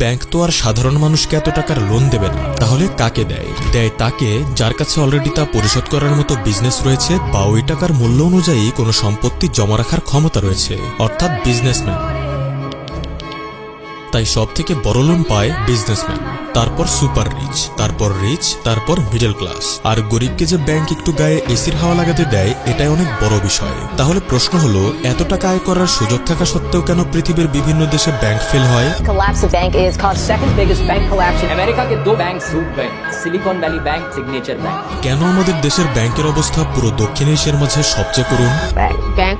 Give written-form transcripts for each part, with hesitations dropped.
Bank তো আর সাধারণ মানুষকে এত টাকার লোন দেবে না, তাহলে কাকে দেয়? দেয় তাকে যার কাছে অলরেডি তা পরিশোধ করার মতো বিজনেস রয়েছে বা ওই টাকার মূল্য অনুযায়ী কোনো সম্পত্তি জমা রাখার ক্ষমতা রয়েছে, অর্থাৎ বিজনেসম্যান। তাই সব থেকে বড় লোন পায় বিজনেসম্যান, তারপর সুপার রিচ, তারপর রিচ, তারপর মিডল ক্লাস। আর গরিবকে যে ব্যাংক একটু গায়ে এসির হাওয়া লাগাতে দেয়, এটাই অনেক বড় বিষয়। তাহলে প্রশ্ন হলো, এত টাকা আয় করার সুযোগ থাকা সত্ত্বেও কেন পৃথিবীর বিভিন্ন দেশে ব্যাংক ফেল হয়? collapse of bank is caused second biggest bank collapse in America के दो banks डूब गए, silicon valley bank, signature bank. কেন আমাদের দেশের ব্যাংকের অবস্থা পুরো দক্ষিণ এশিয়ার মাঝে সবচেয়ে করুণ?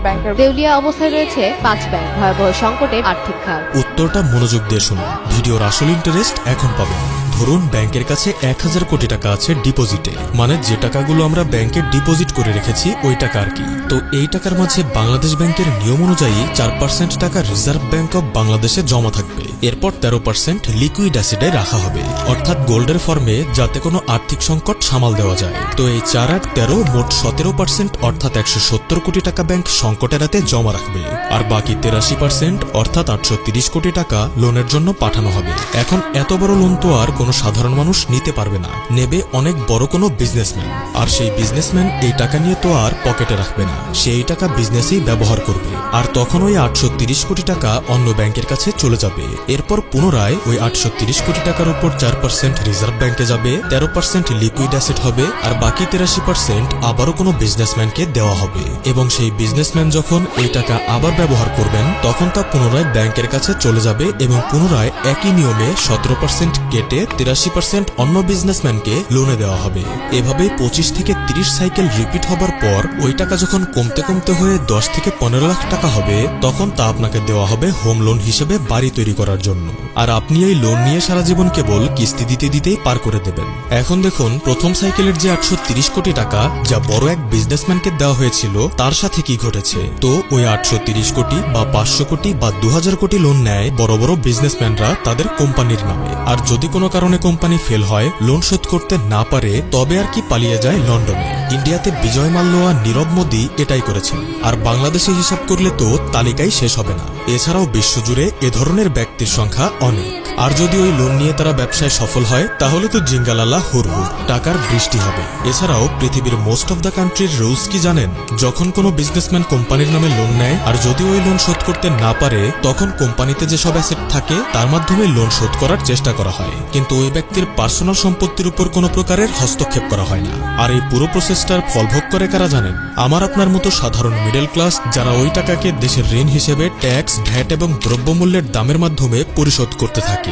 ব্যাংকের দেউলিয়া অবস্থায় রয়েছে 5 ব্যাংক, ভয়াবহ সংকটে আর্থিক খাত। উত্তরটা মনোযোগ দিয়ে শুনুন, ভিডিওর আসল ইন্টারেস্ট এখন পাবেন। ধরুন ব্যাংকের কাছে 1000 কোটি টাকা আছে ডিপোজিটে, মানে যে টাকাগুলো আমরা ব্যাংকে ডিপোজিট করে রেখেছি ওই টাকা আর কি। তো এই টাকার মাঝে বাংলাদেশ ব্যাংকের নিয়ম অনুযায়ী 4% টাকা রিজার্ভ ব্যাংক অব বাংলাদেশে জমা থাকবে, এরপর 13% লিকুইড অ্যাসিডে রাখা হবে, অর্থাৎ গোল্ডের ফর্মে, যাতে কোনো আর্থিক সংকট সামাল দেওয়া যায়। তো এই 4 আর 13 মোট 17%, অর্থাৎ 170 কোটি টাকা ব্যাংক সংকট এড়াতে জমা রাখবে, আর বাকি 83% অর্থাৎ 830 কোটি টাকা লোনের জন্য পাঠানো হবে। এখন এত বড় লোন তো আর কোনো সাধারণ মানুষ নিতে পারবে না, নেবে অনেক বড় কোনো বিজনেসম্যান। আর সেই বিজনেসম্যান এই টাকা নিয়ে তো আর পকেটে রাখবে না, সেই টাকা বিজনেসেই ব্যবহার করবে। আর তখন ওই 830 কোটি টাকা অন্য ব্যাংকের কাছে চলে যাবে। এরপর পুনরায় ওই 830 কোটি টাকার উপর 4% রিজার্ভ ব্যাংকে যাবে, 13% লিকুইড অ্যাসেট হবে, আর বাকি 83% আবারও কোনো বিজনেসম্যানকে দেওয়া হবে। এবং সেই বিজনেসম্যান যখন এই টাকা আবার ব্যবহার করবেন, তখন তা পুনরায় ব্যাংকের কাছে চলে যাবে এবং পুনরায় একই নিয়মে 17% কেটে 83% অন্য বিজনেসম্যানকে লোনে দেওয়া হবে। এভাবে 25 থেকে 30 সাইকেল রিপিট হবার পর ওই টাকা যখন কমতে কমতে হয়ে 10 থেকে 15 লাখ টাকা হবে, তখন তা আপনাকে দেওয়া হবে হোম লোন হিসেবে বাড়ি তৈরি করার জন্য। আর আপনি এই লোন নিয়ে সারা জীবন কেবল কিস্তি দিতে দিতেই পার করে দেবেন। এখন দেখুন, প্রথম সাইকেলের যে 830 কোটি টাকা যা বড় এক বিজনেসম্যানকে দেওয়া হয়েছিল, তার সাথে কি ঘটেছে? তো ওই 830 কোটি বা 500 কোটি বা 2000 কোটি লোন নেয় বড় বড় বিজনেসম্যানরা তাদের কোম্পানির নামে। আর যদি কোনো কারণে কোম্পানি ফেল হয়, লোন শোধ করতে না পারে, তবে আর কি পালিয়ে যায় লন্ডনে। ইন্ডিয়াতে বিজয় মাল্য আর নীরব মোদী এটাই করেছেন। আর বাংলাদেশে হিসাব করলে তো তালিকাই শেষ হবে না। এছাড়াও বিশ্বজুড়ে এ ধরনের ব্যক্তির সংখ্যা অনেক। আর যদি ওই লোন নিয়ে তারা ব্যবসায় সফল হয়, তাহলে তো জিঙ্গালালা হুরহুর টাকার বৃষ্টি হবে। এছাড়াও পৃথিবীর মোস্ট অফ দ্য কান্ট্রির রুলস কি জানেন? যখন কোনো বিজনেসম্যান কোম্পানির নামে লোন নেয়, আর যদি ওই লোন শোধ করতে না পারে, তখন কোম্পানিতে যেসব অ্যাসেট থাকে তার মাধ্যমে লোন শোধ করার চেষ্টা করা হয়, কিন্তু ওই ব্যক্তির পার্সোনাল সম্পত্তির উপর কোনো প্রকারের হস্তক্ষেপ করা হয় না। আর এই পুরো প্রসেসটার ফলভোগ করে কারা জানেন? আমার আপনার মতো সাধারণ মিডল ক্লাস, যারা ওই টাকাকে দেশের ঋণ হিসেবে ট্যাক্স, ভ্যাট এবং দ্রব্যমূল্যের দামের মাধ্যমে পরিশোধ করতে থাকে।